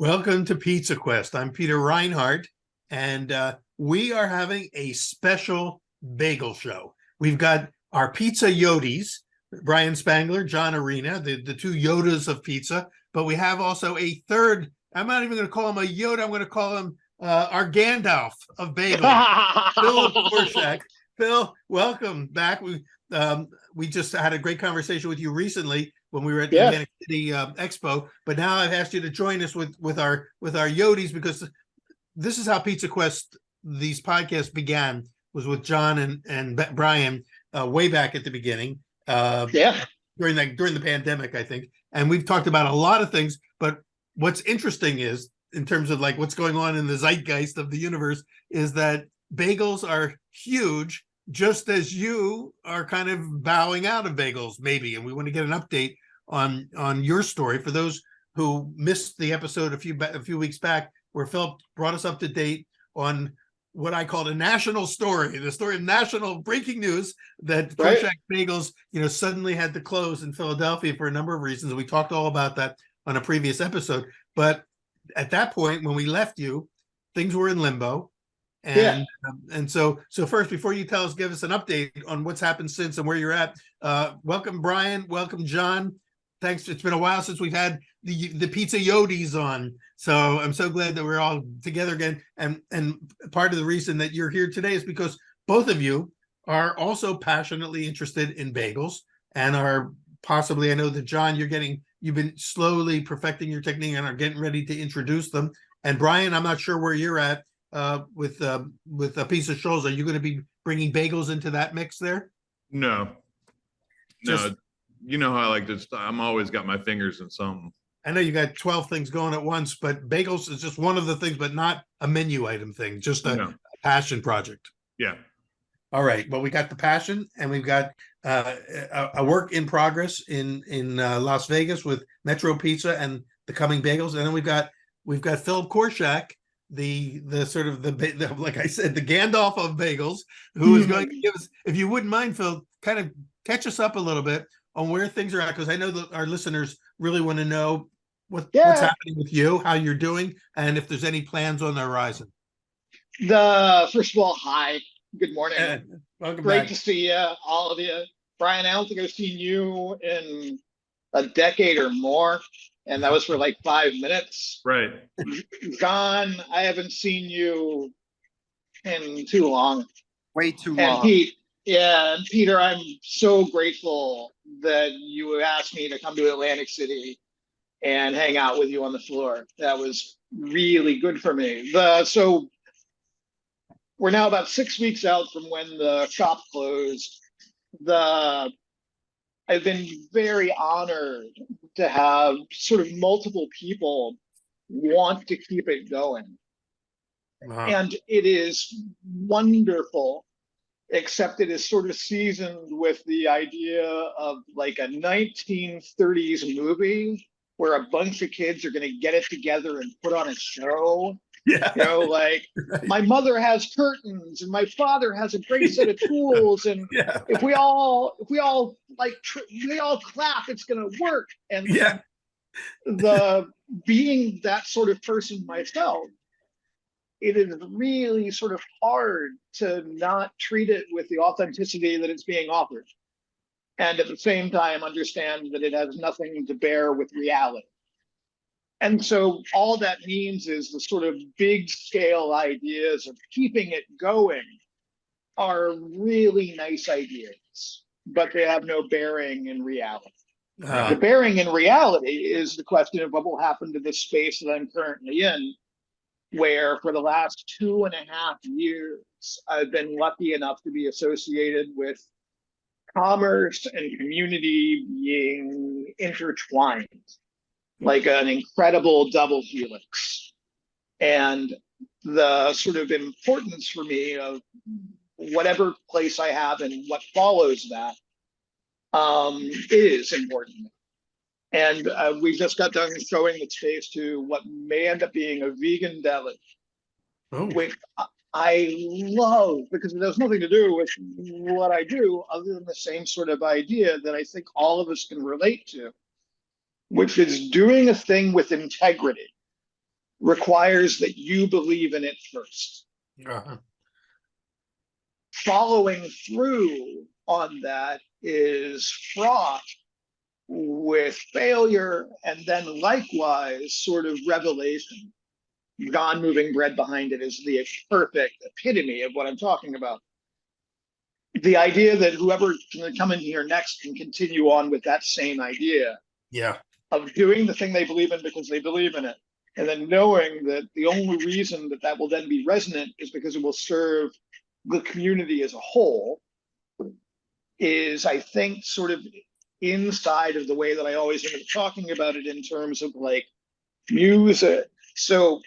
Welcome to Pizza Quest. I'm Peter Reinhardt, and we are having a special bagel show. We've got our pizza Yodis, Brian Spangler, John Arena, the two Yodas of pizza, but we have also a third. I'm not even going to call him a Yoda. I'm going to call him our Gandalf of bagels, Phil Korshak. Phil, welcome back. We just had a great conversation with you recently when we were at the Atlantic City Expo, but now I've asked you to join us with our Yodis, because this is how Pizza Quest, these podcasts began, was with John and Brian way back at the beginning, during the pandemic, I think, and we've talked about a lot of things. But what's interesting is, in terms of like what's going on in the zeitgeist of the universe, is that bagels are huge, just as you are kind of bowing out of bagels, maybe. And we want to get an update on your story for those who missed the episode a few weeks back, where Phil brought us up to date on what I called a national story, the story of national breaking news that Korshak Bagels, suddenly had to close in Philadelphia for a number of reasons. We talked all about that on a previous episode. But at that point, when we left you, things were in limbo. And so first, before you give us an update on what's happened since and where you're at, welcome Brian, welcome John. Thanks. It's been a while since we've had the Pizza Yodis on, so I'm so glad that we're all together again. And part of the reason that you're here today is because both of you are also passionately interested in bagels, and are possibly, I know that John, you've been slowly perfecting your technique and are getting ready to introduce them. And Brian, I'm not sure where you're at with a piece of Scholl's. Are you going to be bringing bagels into that mix there? No. You know how I like to. I'm always got my fingers in something. I know you got 12 things going at once, but bagels is just one of the things, but not a menu item thing, just a passion project. Yeah. All right. Well, we got the passion, and we've got a work in progress in Las Vegas with Metro Pizza and the coming bagels, and then we've got Phil Korshak, the sort of the like I said, the Gandalf of bagels, who is going to give us, if you wouldn't mind, Phil, kind of catch us up a little bit on where things are at, because I know that our listeners really want to know what's happening with you, how you're doing, and if there's any plans on the horizon. First of all, hi, good morning. Welcome Great back to see you, all of you. Brian, I don't think I've seen you in a decade or more, and that was for like 5 minutes. Right. John, I haven't seen you in too long. Way too and long. Pete, and Peter, I'm so grateful that you asked me to come to Atlantic City and hang out with you on the floor. That was really good for me. So we're now about 6 weeks out from when the shop closed. I've been very honored to have sort of multiple people want to keep it going. Wow. And it is wonderful, except it is sort of seasoned with the idea of like a 1930s movie where a bunch of kids are going to get it together and put on a show. Yeah. Right. My mother has curtains and my father has a great set of tools, and if we all clap, it's going to work. And being that sort of person myself, it is really sort of hard to not treat it with the authenticity that it's being offered, and at the same time understand that it has nothing to bear with reality. And so all that means is the sort of big scale ideas of keeping it going are really nice ideas, but they have no bearing in reality. The bearing in reality is the question of what will happen to this space that I'm currently in, where for the last 2.5 years, I've been lucky enough to be associated with commerce and community being intertwined, like an incredible double helix. And the sort of importance for me of whatever place I have and what follows that is important. And we just got done showing the space to what may end up being a vegan deli, which I love, because it has nothing to do with what I do other than the same sort of idea that I think all of us can relate to, which is doing a thing with integrity. requires that you believe in it first. Uh-huh. Following through on that is fraught with failure and then likewise sort of revelation. God moving bread behind it is the perfect epitome of what I'm talking about. The idea that whoever can come in here next can continue on with that same idea Yeah. of doing the thing they believe in because they believe in it. And then knowing that the only reason that that will then be resonant is because it will serve the community as a whole is, I think, sort of inside of the way that I always end up talking about it in terms of like music. So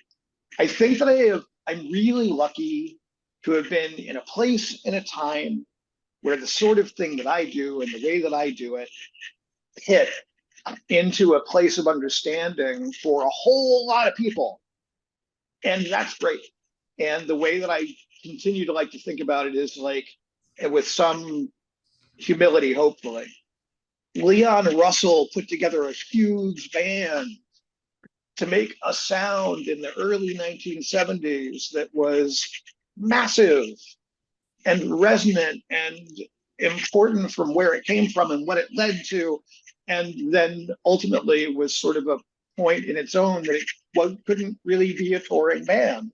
I think that I'm really lucky to have been in a place in a time where the sort of thing that I do and the way that I do it hit into a place of understanding for a whole lot of people. And that's great. And the way that I continue to like to think about it is like, with some humility, hopefully. Leon Russell put together a huge band to make a sound in the early 1970s that was massive and resonant and important from where it came from and what it led to. And then ultimately was sort of a point in its own that it couldn't really be a touring band.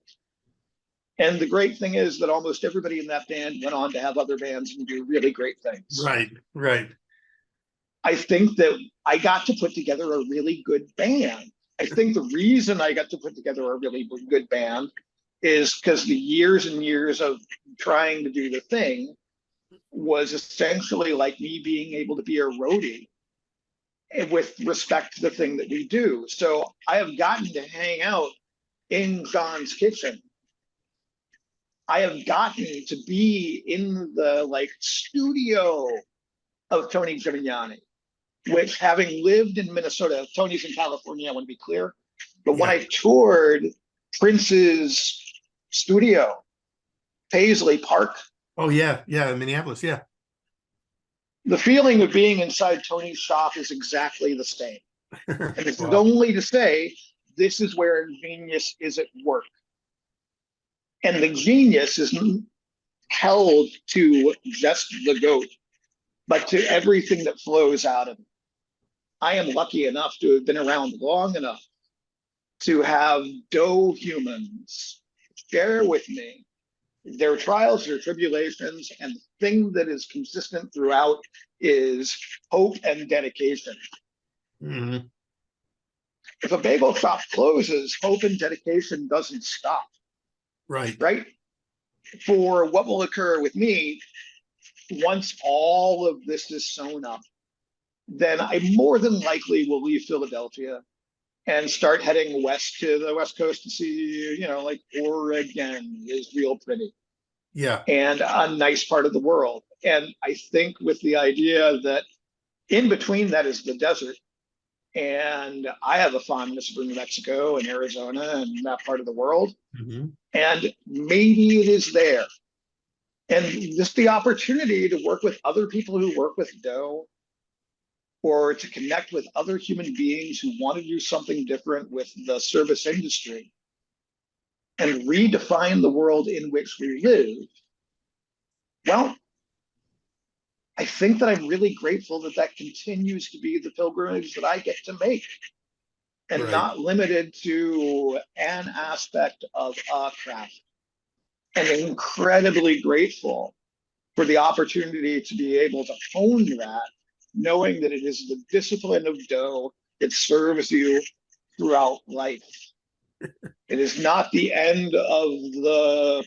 And the great thing is that almost everybody in that band went on to have other bands and do really great things. Right. Right. I think that I got to put together a really good band. I think the reason I got to put together a really good band is because the years and years of trying to do the thing was essentially like me being able to be a roadie with respect to the thing that we do. So I have gotten to hang out in John's kitchen. I have gotten to be in the like studio of Tony Gimignani, which, having lived in Minnesota, Tony's in California, I want to be clear. But when I toured Prince's studio, Paisley Park. Oh, yeah. Yeah. In Minneapolis. Yeah. The feeling of being inside Tony's shop is exactly the same. And this is Wow. only to say, this is where genius is at work. And the genius isn't held to just the goat, but to everything that flows out of it. I am lucky enough to have been around long enough to have dough humans share with me their trials, their tribulations, and the thing that is consistent throughout is hope and dedication. Mm-hmm. If a bagel shop closes, hope and dedication doesn't stop. Right. Right? For what will occur with me, once all of this is sewn up, then I more than likely will leave Philadelphia and start heading west to the West Coast to see, like Oregon is real pretty. Yeah. And a nice part of the world. And I think with the idea that in between that is the desert. And I have a fondness for New Mexico and Arizona and that part of the world. Mm-hmm. And maybe it is there. And just the opportunity to work with other people who work with dough, or to connect with other human beings who want to do something different with the service industry and redefine the world in which we live. Well, I think that I'm really grateful that that continues to be the pilgrimage that I get to make, and Right. not limited to an aspect of a craft. And incredibly grateful for the opportunity to be able to hone that, knowing that it is the discipline of dough that serves you throughout life. It is not the end of the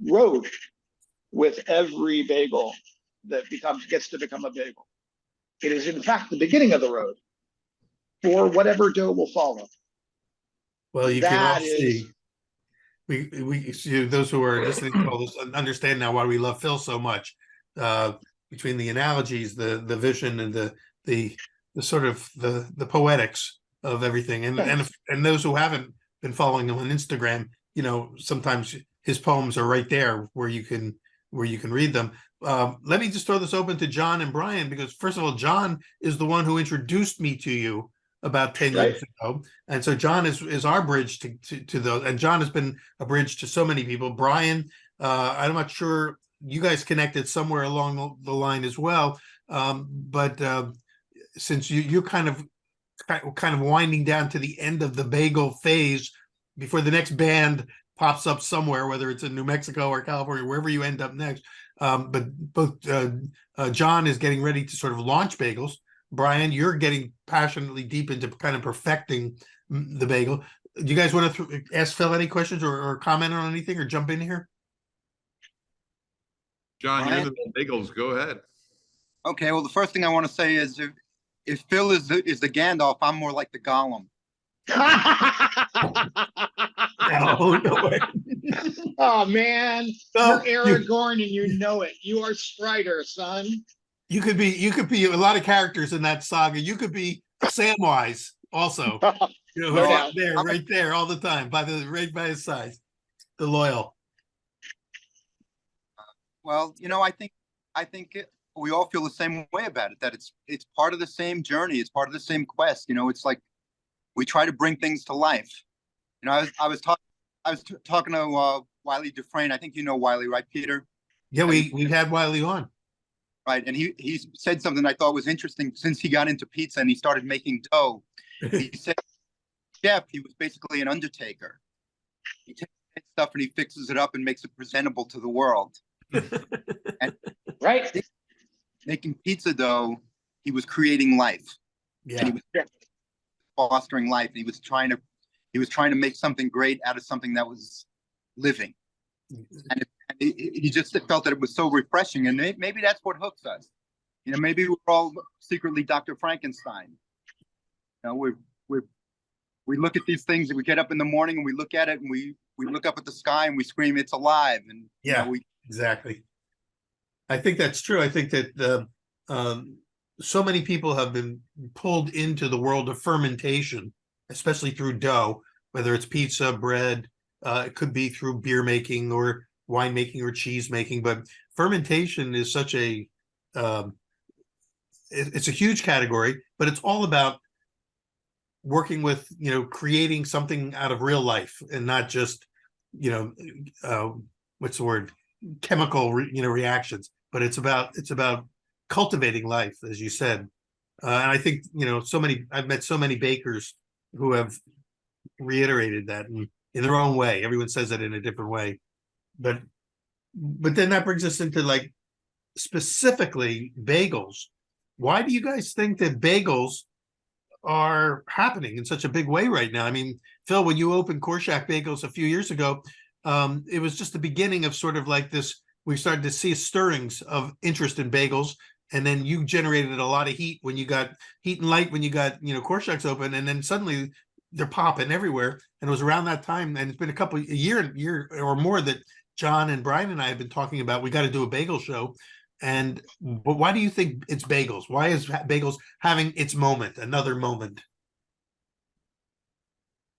road with every bagel that gets to become a bagel. It is in fact the beginning of the road for whatever dough will follow. Well, you can all That is, see. Those who are listening to all this understand now why we love Phil so much. Between the analogies, the vision, and the sort of the poetics of everything, and those who haven't been following him on Instagram, sometimes his poems are right there where you can read them. Let me just throw this open to John and Brian, because first of all, John is the one who introduced me to you about 10 Right. years ago. And so John is our bridge to those. And John has been a bridge to so many people. Brian, I'm not sure you guys connected somewhere along the line as well. But since you're kind of winding down to the end of the bagel phase before the next band pops up somewhere, whether it's in New Mexico or California, wherever you end up next. But both John is getting ready to sort of launch bagels. Brian, you're getting passionately deep into kind of perfecting the bagel. Do you guys want to ask Phil any questions or comment on anything or jump in here? John, Brian? you're the bagels. Go ahead. Okay, well, the first thing I want to say is if Phil is the Gandalf, I'm more like the Gollum. No, no way. Oh man, No, you're Aragorn and you know it. You are Strider, son. you could be a lot of characters in that saga. You could be Samwise also. You know, No who's doubt. right there all the time, right by his side. The loyal. Well, I think we all feel the same way about it. That it's part of the same journey. It's part of the same quest. It's like we try to bring things to life. I was talking to Wiley Dufresne. I think you know Wiley, right, Peter? Yeah, we've had Wiley on. Right, and he said something I thought was interesting. Since he got into pizza and he started making dough, he said, "Chef, he was basically an undertaker. He takes stuff and he fixes it up and makes it presentable to the world." And Right. making pizza dough, he was creating life. Yeah. And he was fostering life. And he was trying to make something great out of something that was living. And he just felt that it was so refreshing. And maybe that's what hooks us. Maybe we're all secretly Dr. Frankenstein. We look at these things and we get up in the morning and we look at it and we look up at the sky and we scream, "It's alive." And exactly. I think that's true. I think that so many people have been pulled into the world of fermentation, especially through dough, whether it's pizza, bread, it could be through beer making or wine making or cheese making. But fermentation is such it's a huge category, but it's all about working with, creating something out of real life and not just, what's the word? Chemical, reactions, but it's about cultivating life, as you said. And I think, I've met so many bakers who have reiterated that in their own way. Everyone says it in a different way, but then that brings us into like specifically bagels. Why do you guys think that bagels are happening in such a big way right now? I mean, Phil, when you opened Korshak Bagels a few years ago, it was just the beginning of sort of like this. We started to see stirrings of interest in bagels, and then you generated a lot of heat when you got heat and light when you got Korshak's open, and then suddenly they're popping everywhere. And it was around that time, and it's been a year or more that John and Brian and I have been talking about we got to do a bagel show. But why do you think it's bagels? Why is bagels having its moment, another moment?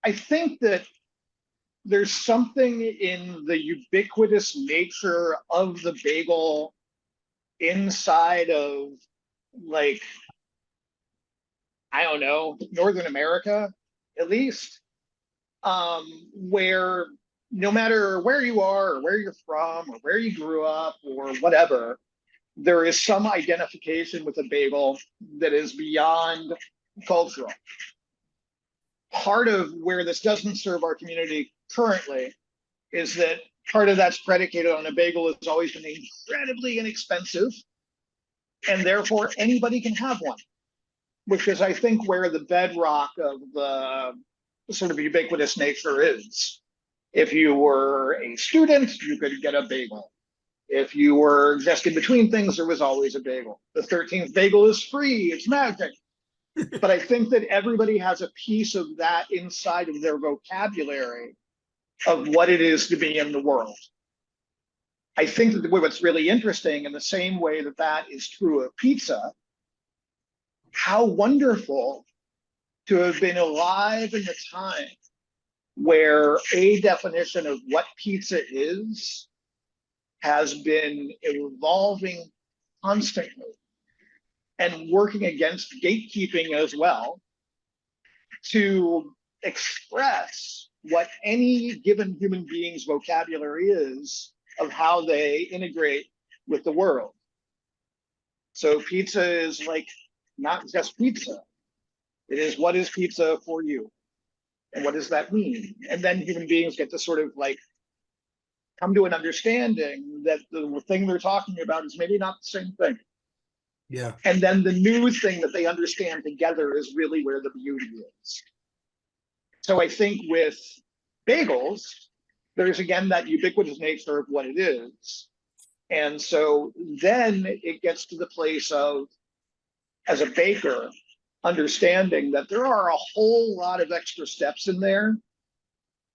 I think that there's something in the ubiquitous nature of the bagel inside of, like, I don't know, Northern America, at least, where no matter where you are or where you're from or where you grew up or whatever, there is some identification with a bagel that is beyond cultural. Part of where this doesn't serve our community currently is that part of that's predicated on a bagel has always been incredibly inexpensive, and therefore anybody can have one, which is, I think, where the bedrock of the sort of ubiquitous nature is. If you were a student, you could get a bagel. If you were just in between things, there was always a bagel. The 13th bagel is free, it's magic. But I think that everybody has a piece of that inside of their vocabulary of what it is to be in the world. I think that what's really interesting, in the same way that that is true of pizza, how wonderful to have been alive in the time where a definition of what pizza is has been evolving constantly and working against gatekeeping as well, to express what any given human being's vocabulary is of how they integrate with the world. So pizza is like not just pizza. It is, what is pizza for you? And what does that mean? And then human beings get to sort of like come to an understanding that the thing they're talking about is maybe not the same thing. Yeah. And then the new thing that they understand together is really where the beauty is. So I think with bagels, there's again that ubiquitous nature of what it is. And so then it gets to the place of, as a baker, understanding that there are a whole lot of extra steps in there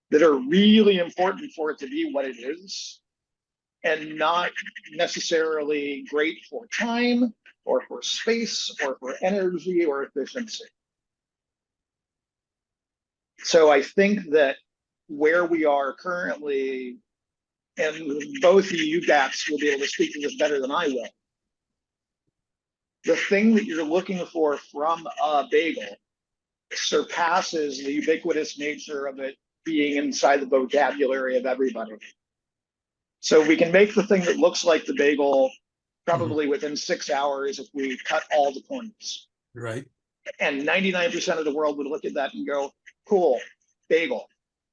that are really important for it to be what it is, and not necessarily great for time or for space or for energy or efficiency. So I think that where we are currently, and both of you gats will be able to speak to this better than I will, the thing that you're looking for from a bagel surpasses the ubiquitous nature of it being inside the vocabulary of everybody. So we can make the thing that looks like the bagel probably within 6 hours if we cut all the corners. Right. And 99% of the world would look at that and go, cool, bagel.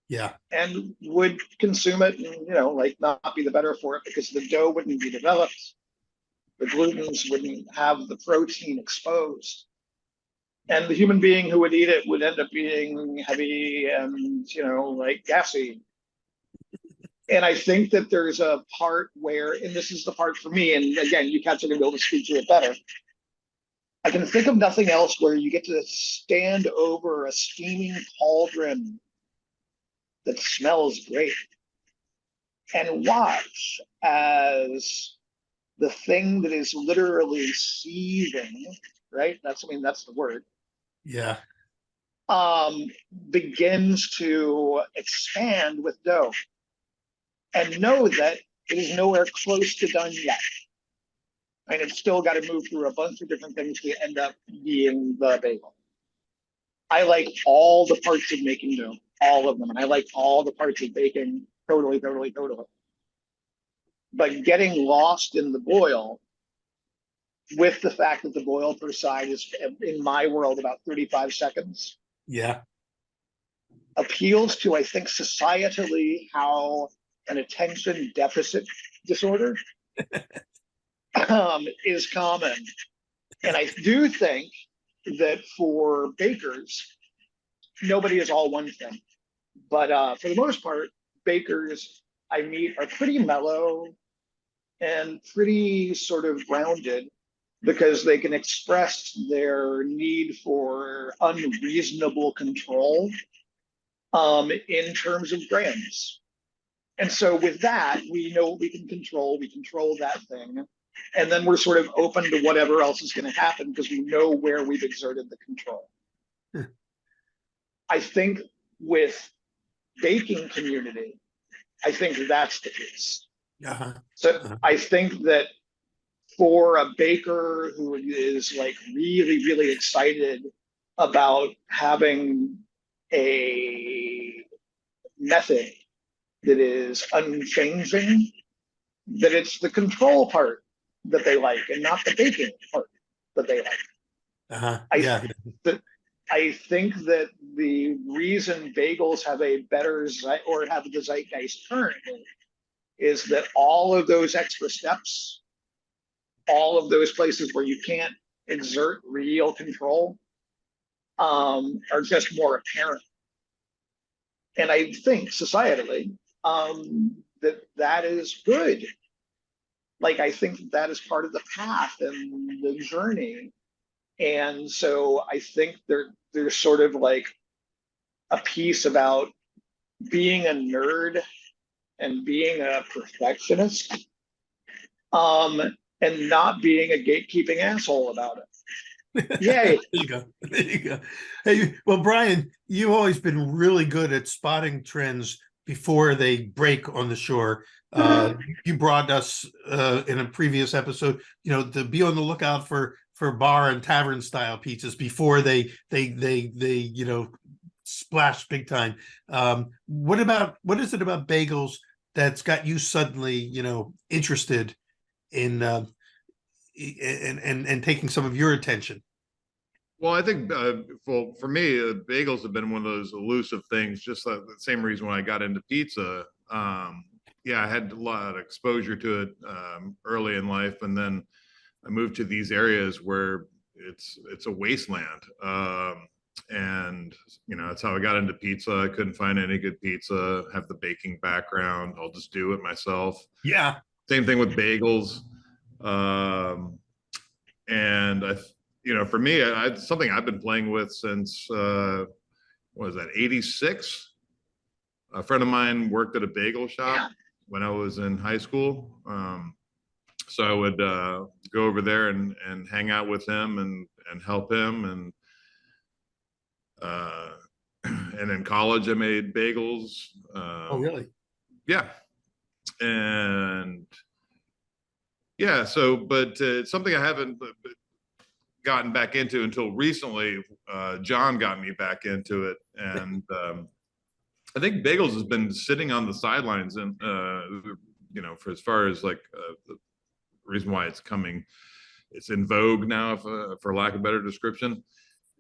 Yeah. And would consume it and, like not be the better for it because the dough wouldn't be developed. The glutens wouldn't have the protein exposed. And the human being who would eat it would end up being heavy and, like gassy. And I think that there's a part where, and this is the part for me, and again, you cats are going to be able to speak to it better. I can think of nothing else where you get to stand over a steaming cauldron that smells great and watch as the thing that is literally seething, right? That's the word. Yeah. Begins to expand with dough. And know that it is nowhere close to done yet. And it's still got to move through a bunch of different things to end up being the bagel. I like all the parts of making dough, all of them. And I like all the parts of baking, totally. But getting lost in the boil with the fact that the boil per side is, in my world, about 35 seconds. Yeah. Appeals to, I think, societally how an attention deficit disorder is common. And I do think that for bakers, nobody is all one thing. But for the most part, bakers I meet are pretty mellow and pretty sort of grounded because they can express their need for unreasonable control in terms of grams. And so with that, we know what we control that thing. And then we're sort of open to whatever else is going to happen because we know where we've exerted the control. I think with baking community, I think that's the case. So I think that for a baker who is like really excited about having a method that is unchanging, that it's the control part that they like and not the baking part that they like. I think that the reason bagels have a better or have the zeitgeist currently is that all of those extra steps, all of those places where you can't exert real control, are just more apparent. And I think societally, that is good. Like, I think that is part of the path and the journey. And so I think there's sort of like a piece about being a nerd and being a perfectionist, and not being a gatekeeping asshole about it. Yay. There you go. Hey, well, Brian, you've always been really good at spotting trends before they break on the shore. You brought us in a previous episode, to be on the lookout for bar and tavern style pizzas before they splashed big time. What is it about bagels that's got you suddenly, interested in and taking some of your attention? Well, I think, well, for me, bagels have been one of those elusive things, just like the same reason when I got into pizza. Yeah, I had a lot of exposure to it early in life, and then I moved to these areas where it's a wasteland. And that's how I got into pizza. I couldn't find any good pizza, have the baking background. I'll just do it myself. Yeah. Same thing with bagels. And for me, it's something I've been playing with since, what was that, 86? A friend of mine worked at a bagel shop when I was in high school. So I would go over there and hang out with him and help him. And in college, I made bagels. Oh, really? Yeah. And yeah, so, but it's something I haven't gotten back into until recently. John got me back into it. And I think bagels has been sitting on the sidelines and, for as far as like the reason why it's in vogue now, for lack of a better description,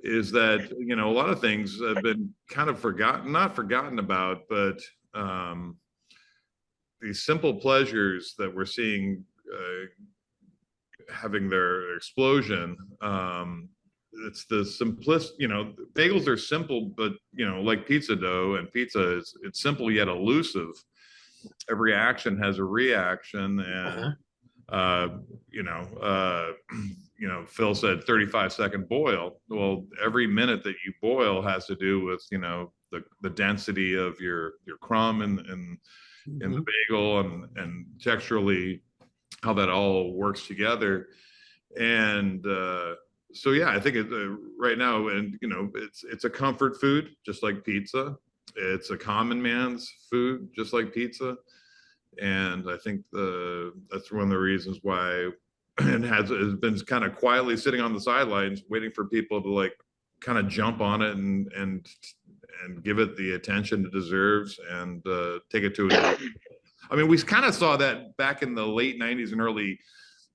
is that, a lot of things have been kind of not forgotten about, but these simple pleasures that we're seeing having their explosion. It's the simplest, bagels are simple, but like pizza dough, and pizza it's simple yet elusive. Every action has a reaction, and Phil said 35-second boil. Well, every minute that you boil has to do with the density of your crumb in the bagel, and texturally how that all works together. And so yeah, I think right now, and it's a comfort food just like pizza. It's a common man's food just like pizza. And I think that's one of the reasons why it has been kind of quietly sitting on the sidelines, waiting for people to like kind of jump on it and give it the attention it deserves, and take it to a I mean, we kind of saw that back in the late 90s and early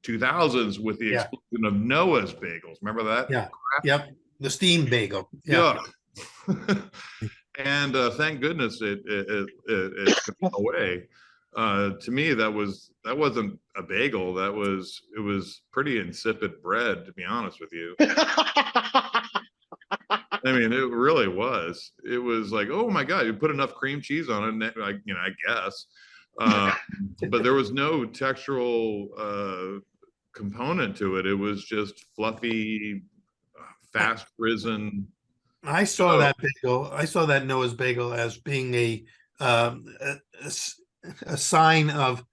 2000s with the explosion of Noah's bagels. Remember that? Yeah. Yep. The steam bagel. Yeah. And thank goodness it's gone away. To me, that wasn't a bagel. It was pretty insipid bread, to be honest with you. I mean, it really was. It was like, oh my God, you put enough cream cheese on it, I guess. But there was no textural component to it. It was just fluffy, fast risen. I saw that bagel. I saw that Noah's bagel as being a sign of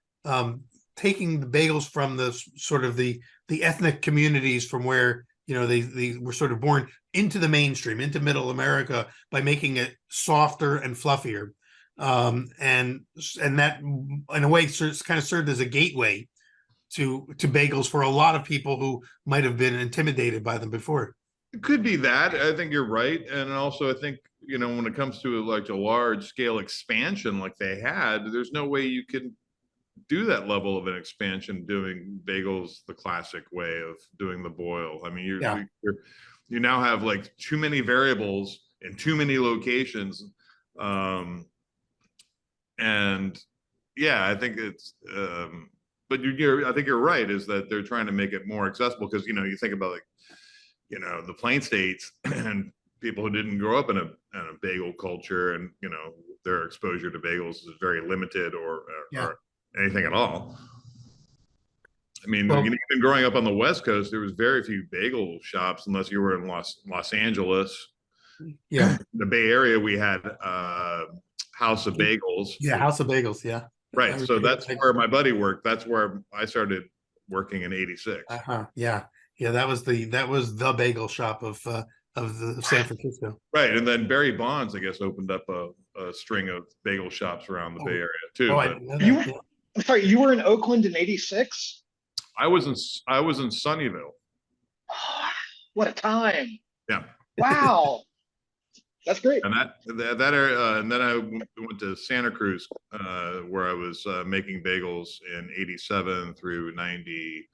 taking the bagels from the sort of the ethnic communities from where they were sort of born into the mainstream, into middle America, by making it softer and fluffier. And that in a way kind of served as a gateway to bagels for a lot of people who might have been intimidated by them before. It could be that. I think you're right. And also I think, when it comes to like a large scale expansion like they had, there's no way you can do that level of an expansion doing bagels the classic way of doing the boil. I mean, you now have like too many variables in too many locations. And yeah, I think it's, but I think you're right, is that they're trying to make it more accessible, because, you think about like, the Plain States and people who didn't grow up in a bagel culture, and, their exposure to bagels is very limited or anything at all. I mean, even growing up on the West Coast, there was very few bagel shops unless you were in Los Angeles. Yeah. The Bay Area, we had House of Bagels. Yeah, House of Bagels. Yeah. Right. So that's where my buddy worked. That's where I started working in '86. Yeah. Yeah, that was the bagel shop of the San Francisco. Right, and then Barry Bonds, I guess, opened up a string of bagel shops around the Bay Area too. Sorry, you were in Oakland in '86? I was in Sunnyvale. What a time! Yeah. Wow. That's great. And that area, and then I went to Santa Cruz, where I was making bagels in '87 through '90.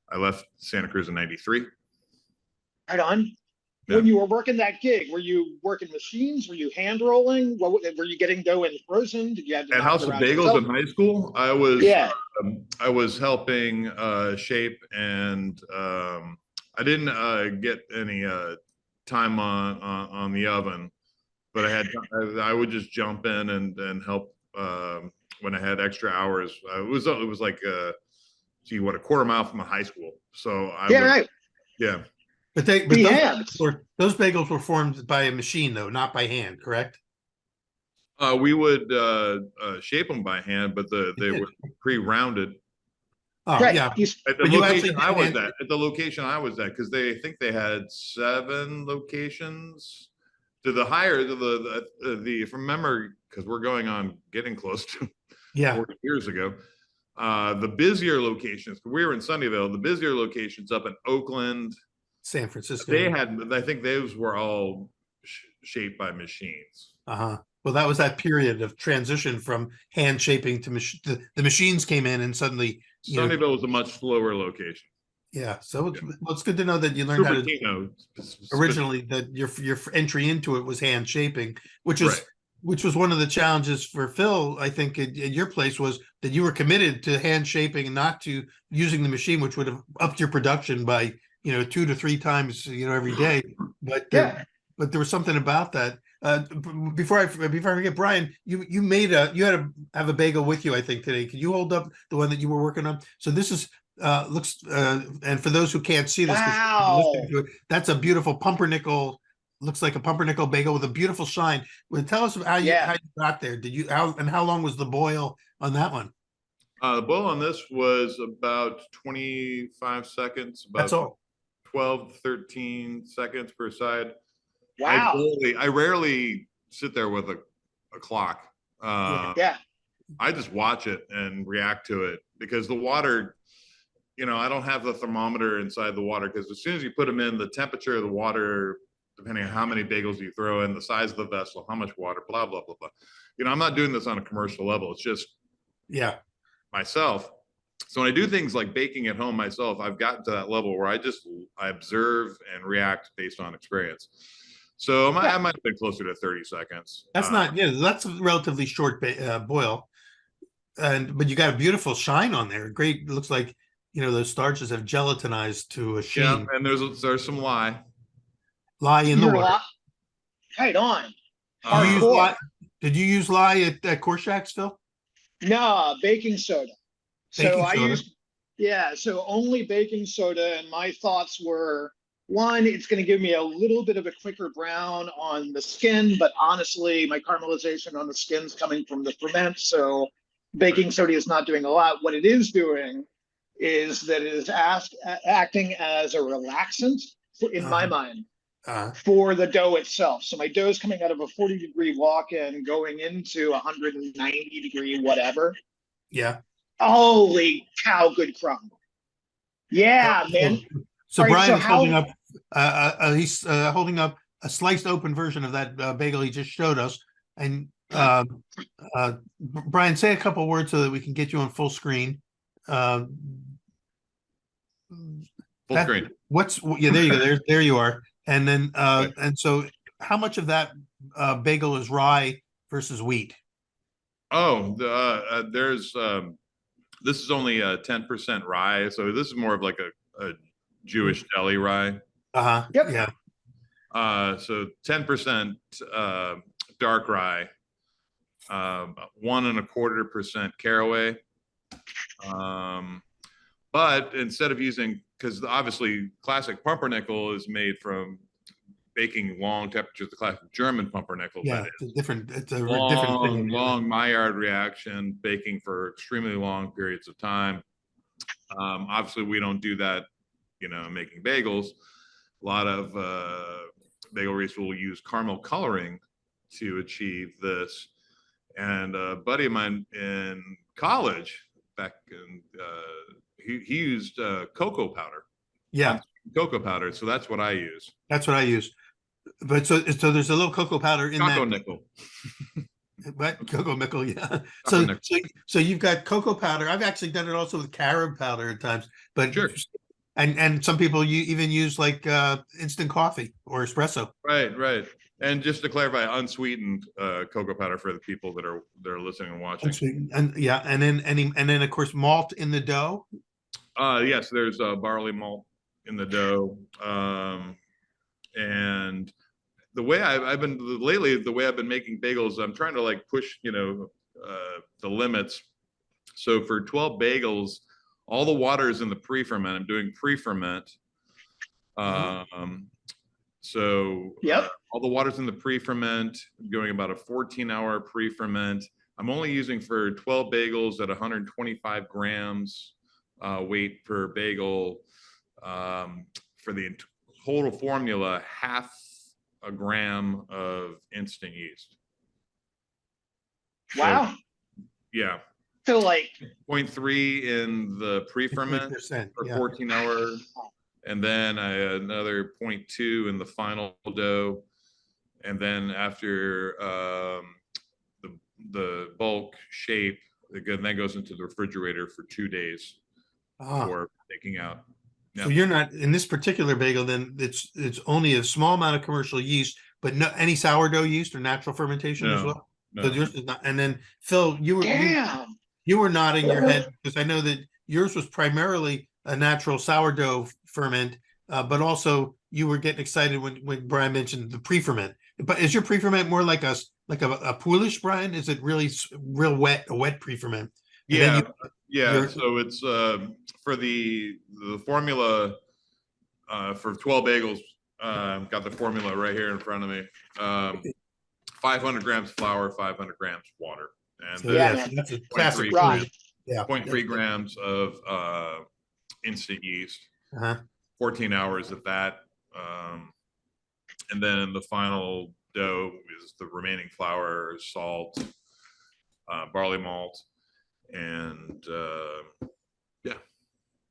I left Santa Cruz in '93. Right on. Yeah. When you were working that gig, were you working machines? Were you hand rolling? Were you getting dough in frozen? Did you have to At knock House it of around Bagels yourself? in high school, Yeah. I was helping shape, and I didn't get any time on the oven, but I would just jump in and help when I had extra hours. It was like a quarter mile from a high school, so Yeah, right. yeah. But those bagels were formed by a machine though, not by hand, correct? We would shape them by hand, but they were pre-rounded. Oh, Right. yeah. At the But you location actually I was hand- at the location I was at, because they think they had 7 locations. To the higher, the from memory, because we're going on getting close to Yeah. 40 years ago. The busier locations, we were in Sunnyvale, the busier locations up in Oakland, San Francisco. they had, I think those were all shaped by machines. Uh-huh. Well, that was that period of transition from hand shaping to the machines came in and suddenly, you know, Sunnyvale was a much slower location. yeah. So well, it's good to know that you learned how to Cupertino, originally that your entry into it was hand shaping, which is Right. which was one of the challenges for Phil, I think, at your place, was that you were committed to hand shaping and not to using the machine, which would have upped your production by 2 to 3 times every day. But Yeah. but there was something about that. Before I forget, Brian, you had to have a bagel with you, I think, today. Can you hold up the one that you were working on? So this is looks and for those who can't see this, 'cause you're listening to it, that's a beautiful pumpernickel. Looks like a pumpernickel bagel with a beautiful shine. Well, tell us how you got there. How long was the boil on that one? The boil on this was about 25 seconds, That's about all. 12, 13 seconds per side. Wow. I rarely sit there with a clock. Yeah. I just watch it and react to it, because the water, I don't have the thermometer inside the water, because as soon as you put them in, the temperature of the water, depending on how many bagels you throw in, the size of the vessel, how much water, blah, blah, blah, blah. I'm not doing this on a commercial level. It's just myself. So when I do things like baking at home myself, I've gotten to that level where I observe and react based on experience. So I might have been closer to 30 seconds. That's that's a relatively short boil, but you got a beautiful shine on there. Great. It looks like those starches have gelatinized to a sheen. Yeah, and there's some lye in the water. Right on. Did you use lye at Korshak's, Phil? No, baking soda. Baking soda. used so only baking soda, and my thoughts were, one, it's going to give me a little bit of a quicker brown on the skin, but honestly, my caramelization on the skin's coming from the ferment, so baking soda is not doing a lot. What it is doing is that it is acting as a relaxant in my mind for the dough itself. So my dough is coming out of a 40-degree walk-in going into 190-degree whatever. Yeah. Holy cow, good crumb. Yeah, man. So Brian's holding up he's holding up a sliced open version of that bagel he just showed us. And Brian, say a couple words so that we can get you on full screen. full screen. There you go. There you are. And then and so how much of that bagel is rye versus wheat? There's this is only 10% rye, so this is more of like a Jewish deli rye. Yep. Yeah. So 10% dark rye, 1.25% caraway. But instead of using, because obviously classic pumpernickel is made from baking long temperatures, the classic German pumpernickel. Yeah, it's a different thing. Long Maillard reaction, baking for extremely long periods of time. Obviously, we don't do that, making bagels. A lot of bagelries will use caramel coloring to achieve this. And a buddy of mine in college, back in, he used cocoa powder. Yeah. Cocoa powder. So that's what I use. That's what I use. but so there's a little cocoa powder in Cocoa that. nickel. What cocoa nickel? Yeah. Cocoa nickel. So you've got cocoa powder. I've actually done it also with carob powder at times, but Sure. and some people even use like instant coffee or espresso. Right. And just to clarify, unsweetened cocoa powder for the people that are listening and watching. Unsweetened, and yeah, and then of course malt in the dough. Yes, there's barley malt in the dough, and the way I've been lately, the way I've been making bagels, I'm trying to like push, the limits. So for 12 bagels, all the water is in the pre-ferment. I'm doing pre-ferment. So Yep. all the water's in the pre-ferment. I'm doing about a 14-hour pre-ferment. I'm only using for 12 bagels at 125 grams weight per bagel. For the total formula, half a gram of instant yeast. Wow. Yeah. So like 0.3 in the pre-ferment for 14 hours, and then another 0.2 in the final dough. And then after the bulk shape, again, that goes into the refrigerator for 2 days for taking out. So you're not in this particular bagel, then it's only a small amount of commercial yeast, but no any sourdough yeast or natural fermentation as well. No. So yours is not. And then Phil, you were nodding your head because I know that yours was primarily a natural sourdough ferment, but also you were getting excited when Brian mentioned the pre-ferment. But is your pre-ferment more like a poolish, Brian? Is it really real wet, a wet pre-ferment? Yeah. So it's for the formula for 12 bagels. Got the formula right here in front of me. 500 grams flour, 500 grams water, and so, that's a classic. 0.3 grams of instant yeast. 14 hours of that, and then the final dough is the remaining flour, salt, barley malt, and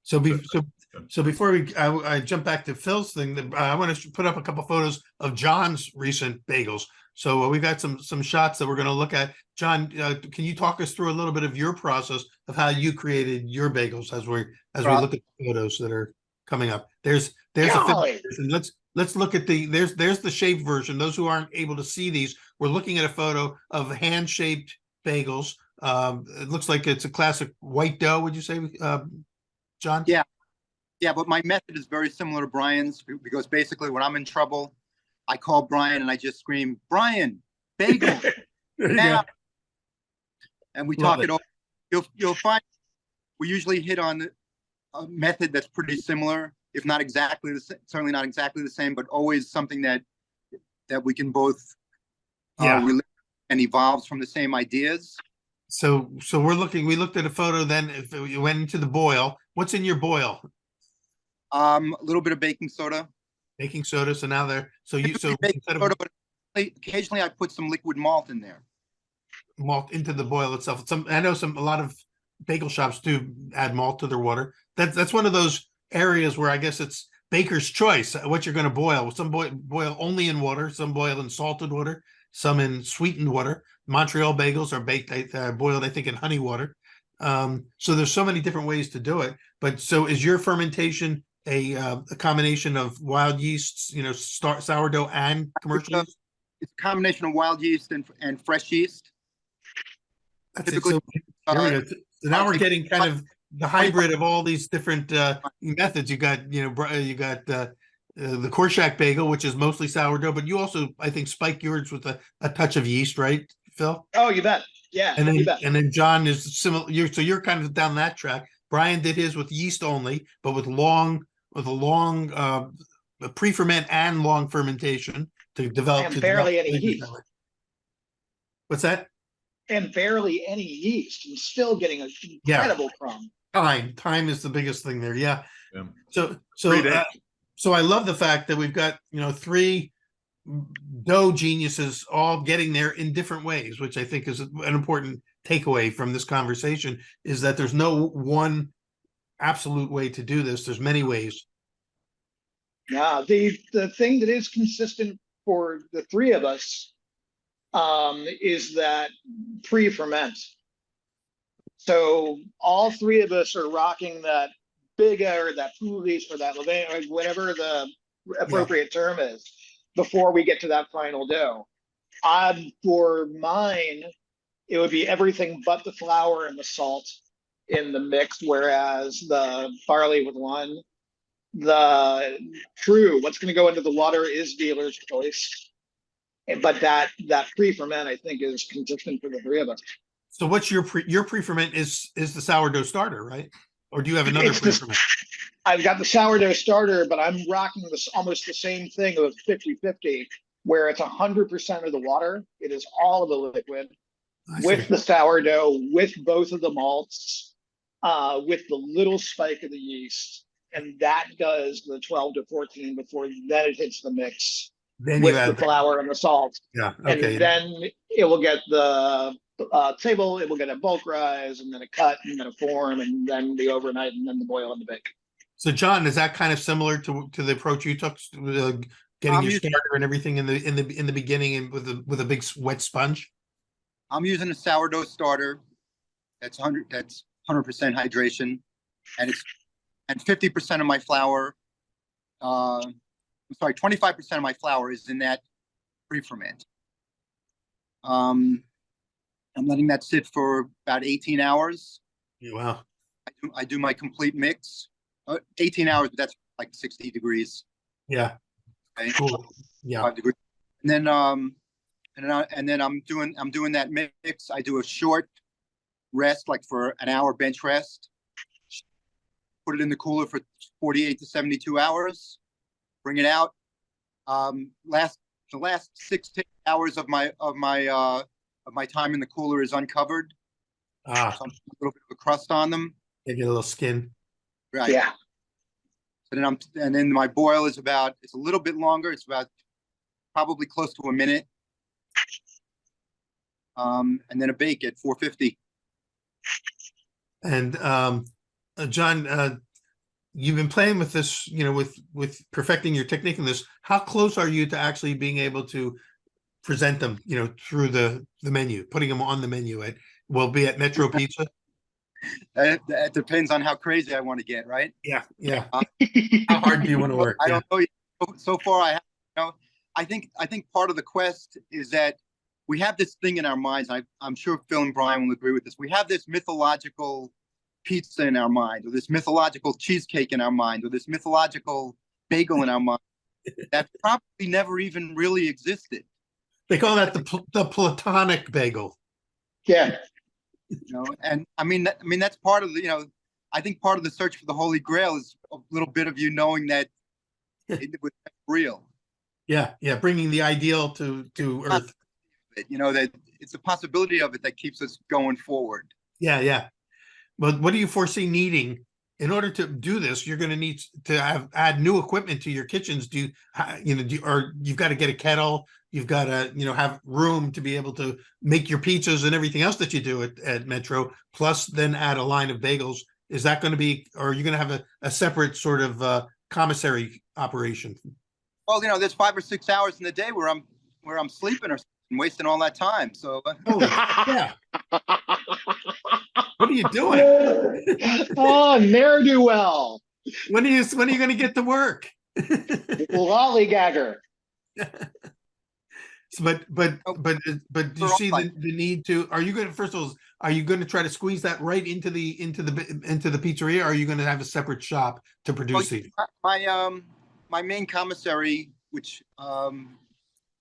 So before I jump back to Phil's thing, I want to put up a couple photos of John's recent bagels. So we got some shots that we're going to look at. John, can you talk us through a little bit of your process of how you created your bagels as we look at the photos that are coming up? There's a let's look at there's the shaped version. Those who aren't able to see these, we're looking at a photo of hand shaped bagels. It looks like it's a classic white dough. Would you say, John? Yeah, but my method is very similar to Brian's, because basically when I'm in trouble, I call Brian and I just scream, "Brian, bagel!" now. And we talk it over. You'll find we usually hit on a method that's pretty similar, if not exactly the same, certainly not exactly the same, but always something that we can both relate and evolves from the same ideas. So we looked at a photo, then if you went into the boil. What's in your boil? A little bit of baking soda. Baking soda. So now baking soda, but occasionally I put some liquid malt in there. Malt into the boil itself. I know a lot of bagel shops do add malt to their water. That's one of those areas where I guess it's baker's choice what you're going to boil. Some boil only in water, some boil in salted water, some in sweetened water. Montreal bagels are boiled, I think, in honey water. So there's so many different ways to do it. But so is your fermentation a combination of wild yeasts, sourdough and commercial yeast? It's a combination of wild yeast and fresh yeast. That's it. So now we're getting kind of the hybrid of all these different methods. You got the Korshak bagel, which is mostly sourdough, but you also, I think, spike yours with a touch of yeast, right, Phil? Oh, you bet. Yeah. And then John is similar. You're kind of down that track. Brian did his with yeast only, but with a long pre-ferment and long fermentation to develop. And barely any yeast. What's that? And barely any yeast. You're still getting an incredible crumb. Time is the biggest thing there. Yeah. So I love the fact that we've got, 3 dough geniuses all getting there in different ways, which I think is an important takeaway from this conversation, is that there's no one absolute way to do this. There's many ways. Yeah, the thing that is consistent for the three of us is that pre-ferment. So all three of us are rocking that big or that poulies or that levain or whatever the appropriate term is before we get to that final dough. For mine, it would be everything but the flour and the salt in the mix, whereas the barley with one, the true, what's going to go into the water is dealer's choice. But that pre-ferment, I think, is consistent for the three of us. So what's your pre-ferment is the sourdough starter, right? Or do you have another pre-ferment? I've got the sourdough starter, but I'm rocking this almost the same thing of 50-50, where it's 100% of the water. It is all of the liquid with the sourdough, with both of the malts, with the little spike of the yeast. And that does the 12 to 14 before then it hits the mix Then with you the have flour and the salt. yeah, okay. And then it will get the table, it will get a bulk rise, and then a cut, and then a form, and then the overnight, and then the boil and the bake. So John, is that kind of similar to the approach you took, getting your starter and everything in the beginning and with a big wet sponge? I'm using a sourdough starter. That's 100% hydration, and 50% of my flour. I'm sorry, 25% of my flour is in that pre-ferment. I'm letting that sit for about 18 hours. Wow. I do my complete mix. 18 hours, but that's like 60 degrees. Yeah. Okay? Cool. Yeah. 5 degrees. And then I'm doing that mix. I do a short rest, like for an hour bench rest. Put it in the cooler for 48 to 72 hours. Bring it out. The last 6 to 8 hours of my time in the cooler is uncovered. So a little bit of a crust on them. They get a little skin. Right. Yeah. And then my boil is it's a little bit longer. It's about probably close to a minute. And then a bake at 450. And John, you've been playing with this, with perfecting your technique in this. How close are you to actually being able to present them, through the menu, putting them on the menu will be at Metro Pizza? That depends on how crazy I want to get, right? Yeah. How hard do you want to work? I don't know. So far, I think part of the quest is that we have this thing in our minds. I'm sure Phil and Brian will agree with this. We have this mythological pizza in our mind, or this mythological cheesecake in our mind, or this mythological bagel in our mind that probably never even really existed. They call that the platonic bagel. Yeah. And I mean that's part of the, I think part of the search for the Holy Grail is a little bit of you knowing that it was real. Yeah, bringing the ideal to earth. That it's the possibility of it that keeps us going forward. Yeah. But what do you foresee needing in order to do this? You're going to need to add new equipment to your kitchens. Or you've got to get a kettle. You've got to, have room to be able to make your pizzas and everything else that you do at Metro, plus then add a line of bagels. Is that going to be, or are you going to have a separate sort of commissary operation? Well, there's 5 or 6 hours in the day where I'm sleeping or wasting all that time. So yeah. What are you doing? Oh, ne'er-do-well. When are you going to get to work? Lollygagger. But do you see the need to? Are you going to, first of all, are you going to try to squeeze that right into the pizzeria? Or are you going to have a separate shop to produce these? My main commissary, which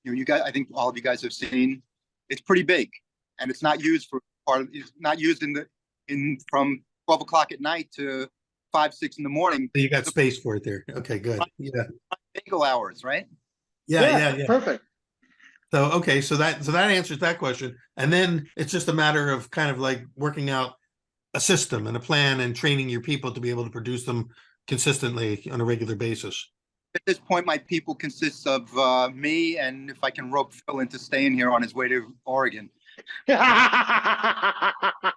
you guys, I think all of you guys have seen, it's pretty big, and it's not used it's not used from 12 o'clock at night to 5, 6 in the morning. So you got space for it there. Okay, good. Yeah. Bagel hours, right? Yeah. Perfect. So okay, so that answers that question, and then it's just a matter of kind of like working out a system and a plan and training your people to be able to produce them consistently on a regular basis. At this point, my people consist of me, and if I can rope Phil into staying here on his way to Oregon. There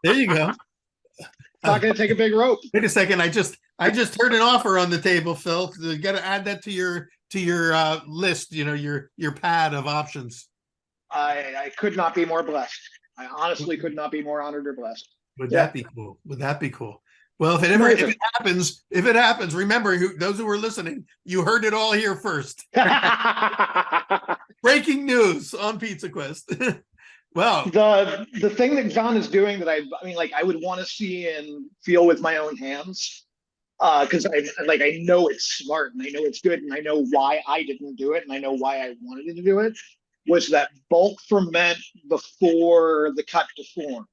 you go. Not going to take a big rope. Wait a second. I just heard an offer on the table, Phil. You got to add that to to your list, your pad of options? I could not be more blessed. I honestly could not be more honored or blessed. Would Yeah. that be cool? Would that be cool? Well, if it happens, remember, those who are listening, you heard it all here first. Breaking news on Pizza Quest. Well, the thing that John is doing that I mean, like, I would want to see and feel with my own hands, because I know it's smart and I know it's good and I know why I didn't do it and I know why I wanted to do it, was that bulk ferment before the cut to form.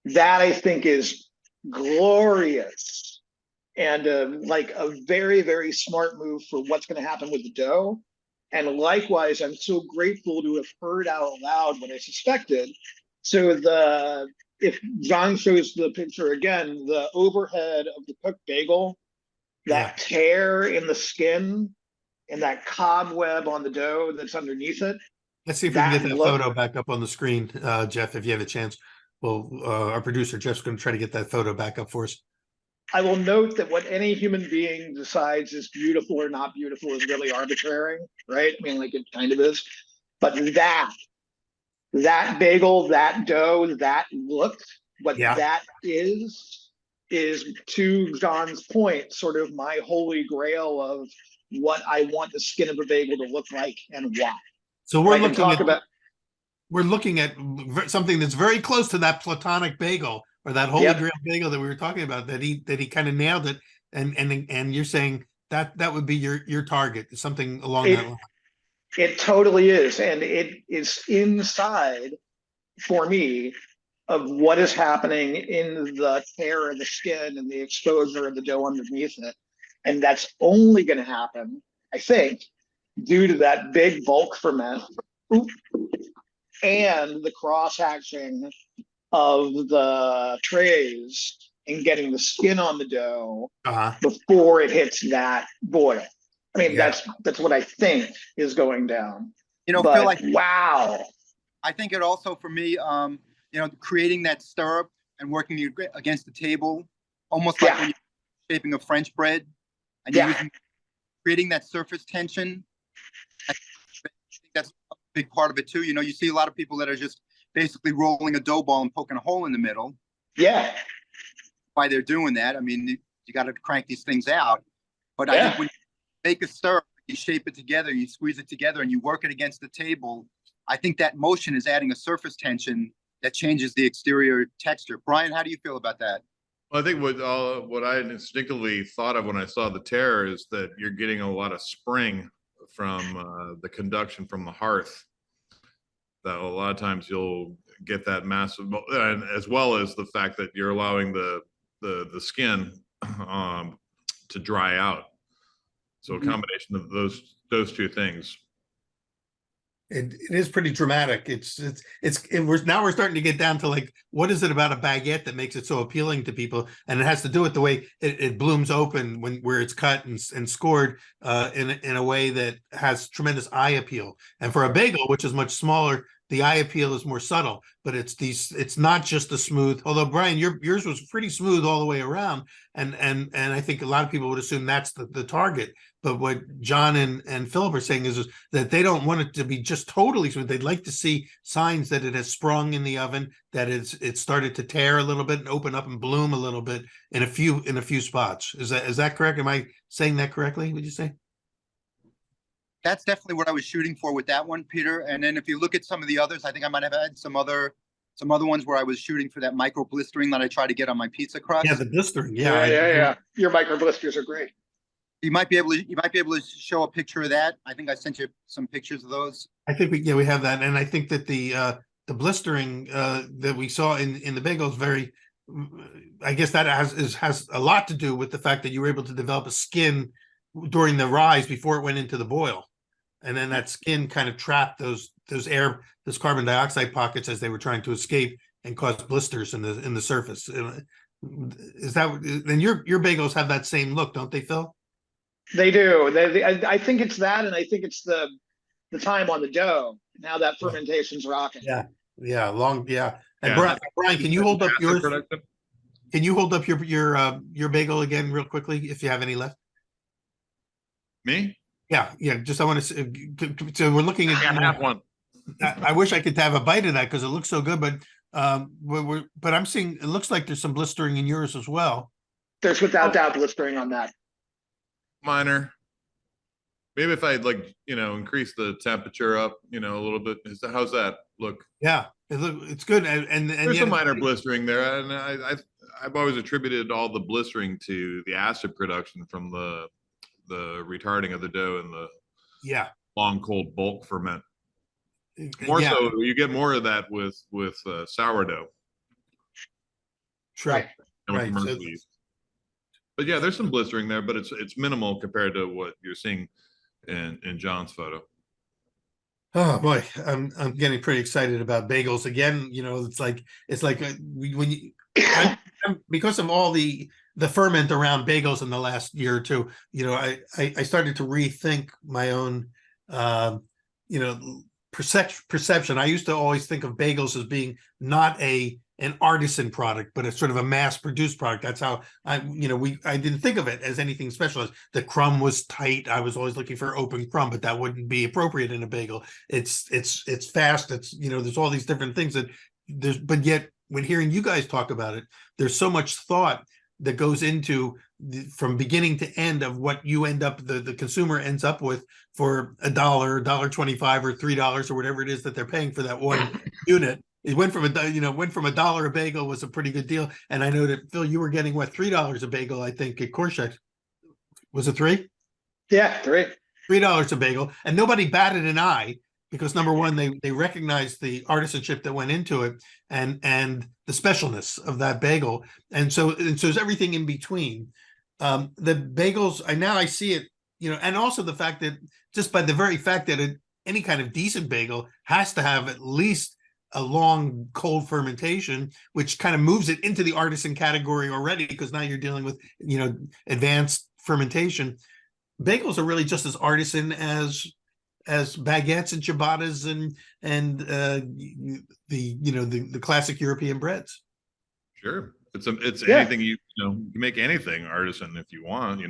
That I think is glorious and like a very, very smart move for what's going to happen with the dough. And likewise, I'm so grateful to have heard out loud what I suspected. So if John shows the picture again, the overhead of the cooked bagel, that tear in the skin and that cobweb on the dough that's underneath it. Let's see if we can get that photo back up on the screen, Jeff, if you have a chance. Well, our producer, Jeff's going to try to get that photo back up for us. I will note that what any human being decides is beautiful or not beautiful is really arbitrary, right? I mean, like, it kind of is. But that bagel, that dough, that look, what that is to John's point, sort of my holy grail of what I want the skin of a bagel to look like and why. So we're looking at something that's very close to that platonic bagel, or that holy grail bagel that we were talking about, that he kind of nailed it, and you're saying that would be your target, something along that line. It totally is, and it is inside for me of what is happening in the tear of the skin and the exposure of the dough underneath it, and that's only going to happen, I think, due to that big bulk ferment and the cross-hatching of the trays and getting the skin on the dough before it hits that boil. I mean, that's what I think is going down. Phil, wow. I think it also, for me, creating that stirrup and working against the table, almost like when you're shaping a French bread, and creating that surface tension. I think that's a big part of it too. You see a lot of people that are just basically rolling a dough ball and poking a hole in the middle. Yeah. Why they're doing that? I mean, you got to crank these things out. But I think when you make a stirrup, you shape it together, you squeeze it together, and you work it against the table, I think that motion is adding a surface tension that changes the exterior texture. Brian, how do you feel about that? Well, I think what I instinctively thought of when I saw the tear is that you're getting a lot of spring from the conduction from the hearth. That a lot of times you'll get that massive, and as well as the fact that you're allowing the skin to dry out. So a combination of those two things. It is pretty dramatic. We're starting to get down to, like, what is it about a baguette that makes it so appealing to people? And it has to do with the way it blooms open where it's cut and scored in a way that has tremendous eye appeal. And for a bagel, which is much smaller, the eye appeal is more subtle. But it's not just a smooth. Although, Brian, yours was pretty smooth all the way around, and I think a lot of people would assume that's the target. But what John and Philip are saying is that they don't want it to be just totally smooth. They'd like to see signs that it has sprung in the oven, that it's started to tear a little bit and open up and bloom a little bit in a few spots. Is that correct? Am I saying that correctly? Would you say? That's definitely what I was shooting for with that one, Peter. And then if you look at some of the others, I think I might have had some other ones where I was shooting for that micro blistering that I try to get on my pizza crust. Yeah, the blistering. Yeah. Your micro blisters are great. You might be able to show a picture of that. I think I sent you some pictures of those. I think we have that, and I think that the blistering that we saw in the bagel is very. I guess that has a lot to do with the fact that you were able to develop a skin during the rise before it went into the boil, and then that skin kind of trapped those carbon dioxide pockets as they were trying to escape and caused blisters in the surface. Is that then your bagels have that same look, don't they, Phil? They do. I think it's that, and I think it's the time on the dough. Now that fermentation's rocking. Yeah. And Brian, can you hold up yours? Can you hold up your bagel again real quickly if you have any left? Me? Yeah, yeah. Just I want to. So we're looking I at. gotta have one. I wish I could have a bite of that because it looks so good. But but I'm seeing it looks like there's some blistering in yours as well. There's without doubt blistering on that. Minor. Maybe if I like, increase the temperature up, a little bit. How's that look? Yeah, it's good. And There's yet some minor blistering there, and I've always attributed all the blistering to the acid production from the retarding of the dough and the yeah, long cold bulk ferment. More yeah, so, you get more of that with sourdough true. Right. than with Right. commercial So, yeast. But yeah, there's some blistering there, but it's minimal compared to what you're seeing in John's photo. oh boy, I'm getting pretty excited about bagels again. It's like when you because of all the ferment around bagels in the last year or two. I started to rethink my own you know perception. I used to always think of bagels as being not an artisan product, but it's sort of a mass-produced product. That's how I didn't think of it as anything special. As the crumb was tight, I was always looking for open crumb, but that wouldn't be appropriate in a bagel. It's fast. There's all these different things but yet when hearing you guys talk about it, there's so much thought that goes into from beginning to end of what you end up the consumer ends up with for $1.25 or $3 or whatever it is that they're paying for that one unit. It went from $1 a bagel was a pretty good deal. And I know that Phil, you were getting what, $3 a bagel, I think, at Korshak's. Was it $3? Yeah, great. $3 a bagel, and nobody batted an eye because number one, they recognized the artisanship that went into it and the specialness of that bagel, and so is everything in between. The bagels, I see it, and also the fact that just by the very fact that any kind of decent bagel has to have at least a long cold fermentation, which kind of moves it into the artisan category already, because now you're dealing with advanced fermentation. Bagels are really just as artisan as baguettes and ciabattas and the classic European breads. Sure, it's anything you make anything artisan if you want,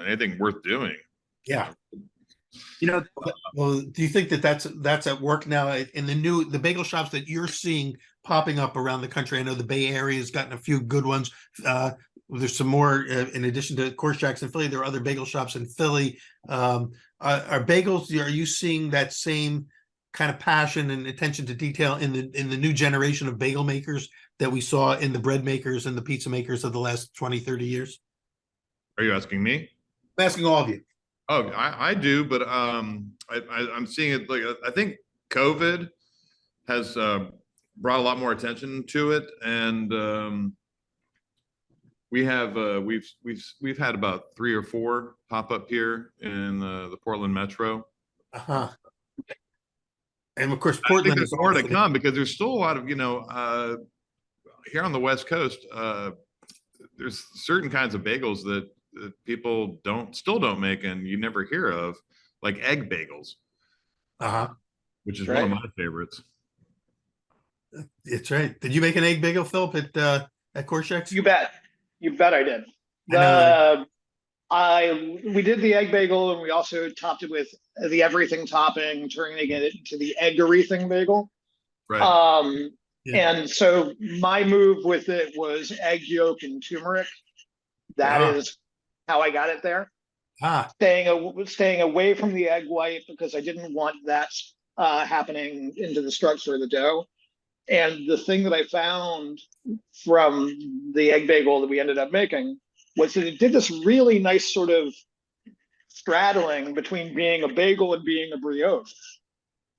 anything worth doing. Yeah. Well, do you think that that's at work now in the bagel shops that you're seeing popping up around the country? I know the Bay Area has gotten a few good ones. There's some more in addition to Korshak's in Philly. There are other bagel shops in Philly. Are bagels? Are you seeing that same kind of passion and attention to detail in the new generation of bagel makers that we saw in the bread makers and the pizza makers of the last 20, 30 years? Are you asking me? I'm asking all of you. Oh, I do, but I'm seeing it like I think COVID has brought a lot more attention to it, and we have we've had about 3 or 4 pop up here in the Portland metro. Uh-huh. And of course, I think Portland there's is more to also come because there's still a lot of here on the West Coast. There's certain kinds of bagels that people still don't make, and you never hear of, like egg bagels, which is one of my favorites. It's right. Did you make an egg bagel, Philip, at Korshak's? You bet I did. We did the egg bagel, and we also topped it with the everything topping, turning it into the egg everything bagel. Right. And so my move with it was egg yolk and turmeric. That is how I got it there. Staying away from the egg white because I didn't want that happening into the structure of the dough. And the thing that I found from the egg bagel that we ended up making was that it did this really nice sort of straddling between being a bagel and being a brioche.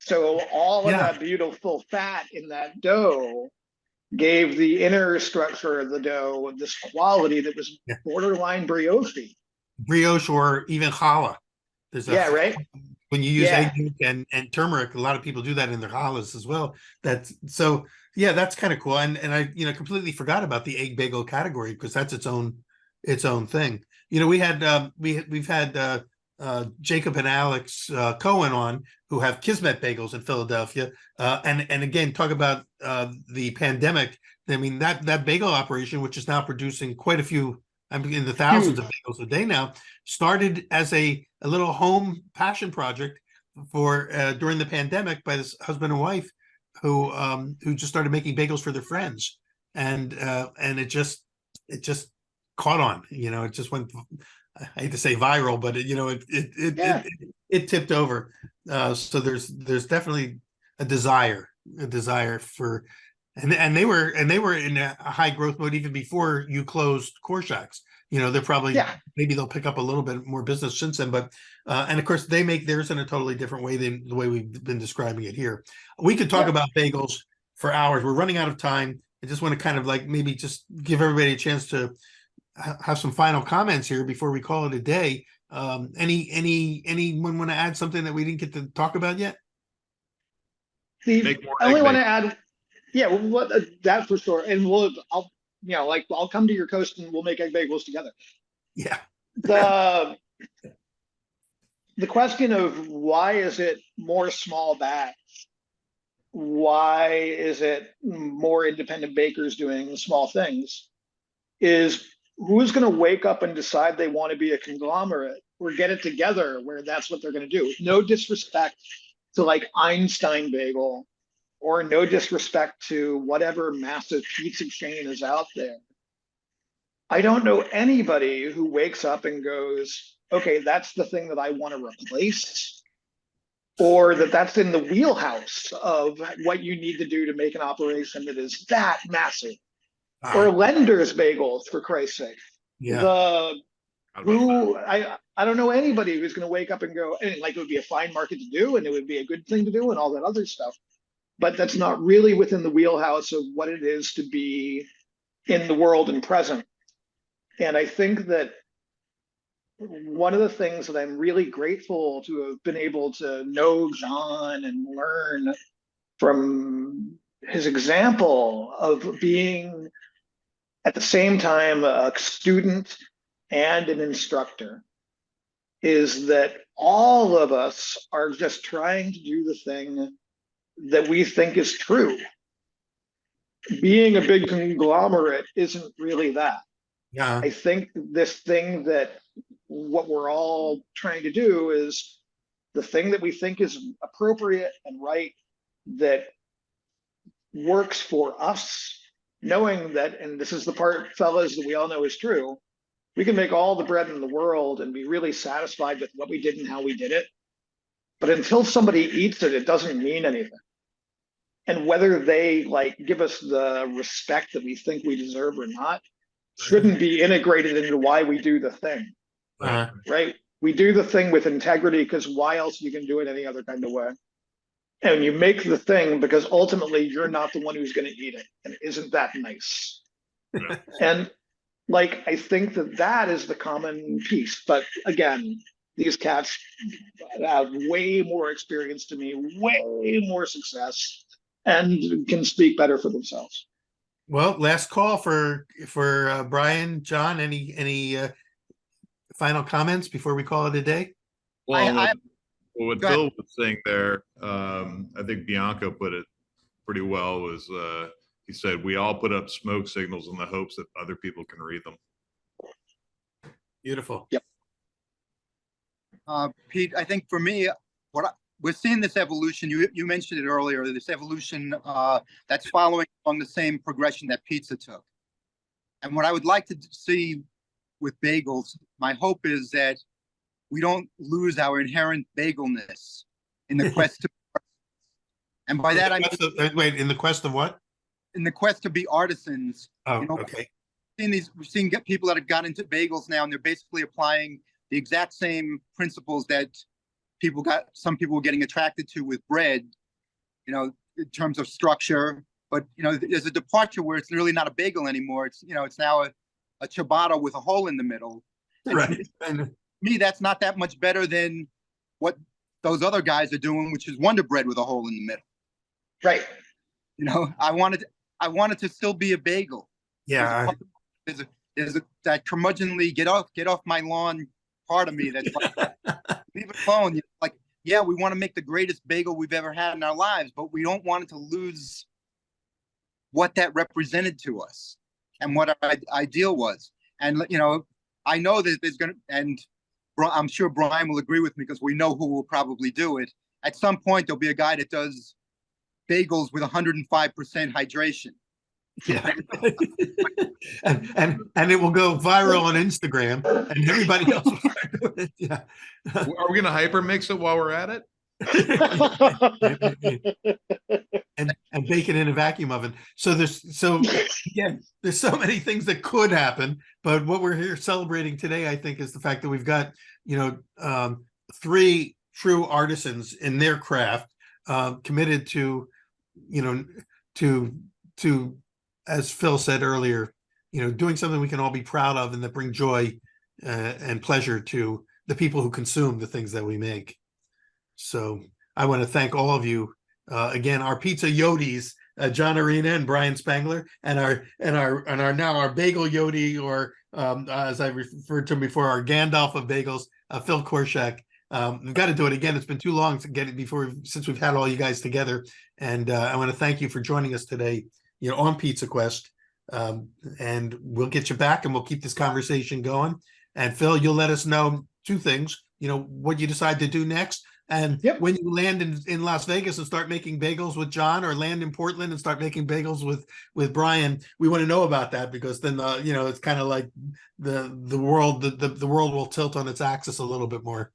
So all of that beautiful fat in that dough gave the inner structure of the dough this quality that was borderline brioche. Brioche or even challah. Right. When you use egg yolk and turmeric, a lot of people do that in their challahs as well. That's kind of cool. And I completely forgot about the egg bagel category because that's its own thing. We've had Jacob and Alex Cohen on, who have Kismet Bagels in Philadelphia, and again talk about the pandemic. I mean that bagel operation, which is now producing quite a few I'm in the thousands of bagels a day now. Started as a little home passion project for during the pandemic by this husband and wife who just started making bagels for their friends, and it just caught on. It just went. I hate to say viral, but it tipped over. So there's definitely a desire for, and they were in a high growth mode even before you closed Core Shacks. They're probably maybe they'll pick up a little bit more business since then, but and of course they make theirs in a totally different way than the way we've been describing it here. We could talk about bagels for hours. We're running out of time. I just want to kind of like maybe just give everybody a chance to have some final comments here before we call it a day. Anyone want to add something that we didn't get to talk about yet? Steve, I only want to add, that for sure. And I'll come to your coast and we'll make egg bagels together. Yeah. The question of why is it more small batch? Why is it more independent bakers doing small things? Is who's going to wake up and decide they want to be a conglomerate or get it together where that's what they're going to do? No disrespect to like Einstein Bagel, or no disrespect to whatever massive pizza chain is out there. I don't know anybody who wakes up and goes, okay, that's the thing that I want to replace, or that's in the wheelhouse of what you need to do to make an operation that is that massive. Or Lender's Bagels, for Christ's sake. I don't know anybody who's going to wake up and go, and like it would be a fine market to do, and it would be a good thing to do, and all that other stuff. But that's not really within the wheelhouse of what it is to be in the world and present. And I think that one of the things that I'm really grateful to have been able to know John and learn from his example of being at the same time a student and an instructor is that all of us are just trying to do the thing that we think is true. Being a big conglomerate isn't really that. Yeah. I think this thing that what we're all trying to do is the thing that we think is appropriate and right, that works for us, knowing that, and this is the part, fellas, that we all know is true, we can make all the bread in the world and be really satisfied with what we did and how we did it. But until somebody eats it, it doesn't mean anything. And whether they like give us the respect that we think we deserve or not, shouldn't be integrated into why we do the thing. Right? We do the thing with integrity because why else you can do it any other kind of way? And you make the thing because ultimately you're not the one who's going to eat it. And isn't that nice? And like, I think that is the common piece. But again, these cats have way more experience to me, way more success, and can speak better for themselves. Well, last call for Brian, John. Any final comments before we call it a day? Well, what Phil was saying there, I think Bianco put it pretty well. Was he said we all put up smoke signals in the hopes that other people can read them. Beautiful. Yep. Pete, I think for me, we're seeing this evolution. You mentioned it earlier. This evolution that's following along the same progression that pizza took. And what I would like to see with bagels, my hope is that we don't lose our inherent bagelness in the quest to. And by that I mean, wait, in the quest of what? In the quest to be artisans. Oh, okay. We're seeing people that have got into bagels now, and they're basically applying the exact same principles that some people were getting attracted to with bread, in terms of structure. But there's a departure where it's really not a bagel anymore. It's it's now a ciabatta with a hole in the middle. Right. To me, that's not that much better than what those other guys are doing, which is Wonder Bread with a hole in the middle. Right. I wanted to still be a bagel. Yeah. There's that curmudgeonly get off my lawn part of me that's like, leave it alone. Like, yeah, we want to make the greatest bagel we've ever had in our lives, but we don't want it to lose what that represented to us and what our ideal was. And, you know, I know that there's going to, and I'm sure Brian will agree with me because we know who will probably do it. At some point, there'll be a guy that does bagels with 105% hydration. Yeah. and it will go viral on Instagram and everybody else will start doing it. Yeah. Are we gonna hyper mix it while we're at it? and bake it in a vacuum oven. So again, there's so many things that could happen, but what we're here celebrating today, I think, is the fact that we've got, you know, 3 true artisans in their craft, committed to, you know, to, as Phil said earlier, you know, doing something we can all be proud of and that bring joy and pleasure to the people who consume the things that we make. So I want to thank all of you. Again, our pizza Yodis, John Arena and Brian Spangler, and our now our bagel Yodi, or as I referred to him before, our Gandalf of bagels, Phil Korshak. We've got to do it again. It's been too long to get it since we've had all you guys together. And I want to thank you for joining us today, you know, on Pizza Quest. And we'll get you back and we'll keep this conversation going. And Phil, you'll let us know 2 things, you know, what you decide to do next. And when you land in Las Vegas and start making bagels with John, or land in Portland and start making bagels with Brian, we want to know about that, because then you know, it's kind of like the world will tilt on its axis a little bit more.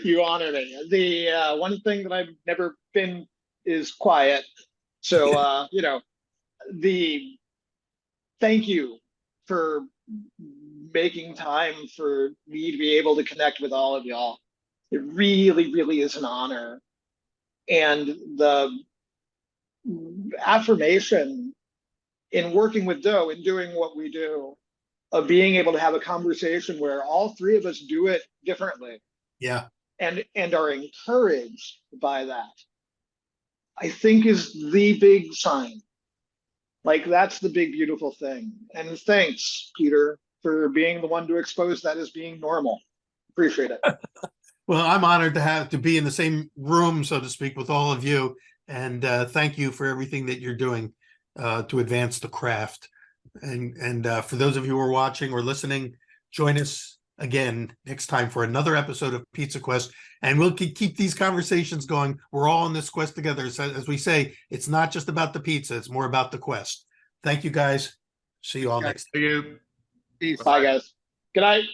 You honor me. The one thing that I've never been is quiet. So you know, thank you for making time for me to be able to connect with all of y'all. It really, really is an honor. And the affirmation in working with Doe and doing what we do, of being able to have a conversation where all 3 of us do it differently. Yeah. And are encouraged by that, I think, is the big sign. Like, that's the big, beautiful thing. And thanks, Peter, for being the one to expose that as being normal. Appreciate it. Well, I'm honored to be in the same room, so to speak, with all of you. And thank you for everything that you're doing to advance the craft. And for those of you who are watching or listening, join us again next time for another episode of Pizza Quest. And we'll keep these conversations going. We're all on this quest together. So, as we say, it's not just about the pizza, it's more about the quest. Thank you, guys. See you all next time. Thank you. Peace. Bye, guys. Good night.